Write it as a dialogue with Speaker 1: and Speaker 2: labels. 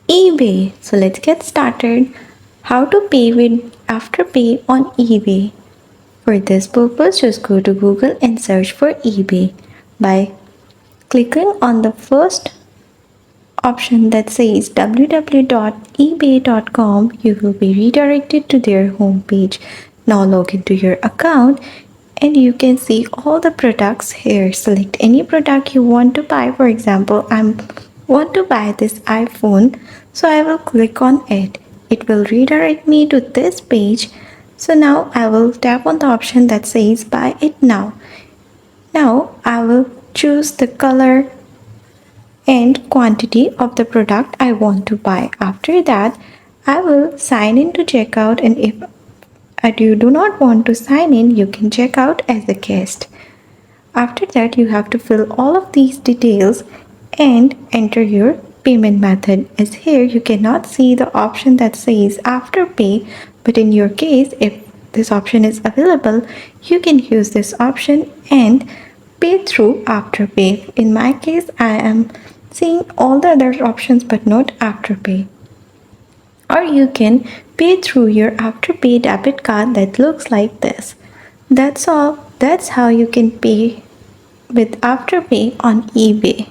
Speaker 1: eBay. So let's get started. How to pay with Afterpay on eBay. For this purpose, just go to Google and search for eBay. By clicking on the first option that says www.ebay.com, you will be redirected to their homepage. Now log into your account and you can see all the products here. Select any product you want to buy. For example, I want to buy this iPhone, so I will click on it. It will redirect me to this page. So now I will tap on the option that says buy it now. Now I will choose the color and quantity of the product I want to buy. After that, I will sign in to checkout, and if you do not want to sign in, you can check out as a guest. After that, you have to fill all of these details and enter your payment method. As here, you cannot see the option that says Afterpay, but in your case, if this option is available, you can use this option and pay through Afterpay. In my case, I am seeing all the other options but not Afterpay. Or you can pay through your Afterpay debit card that looks like this. That's all. That's how you can pay with Afterpay on eBay.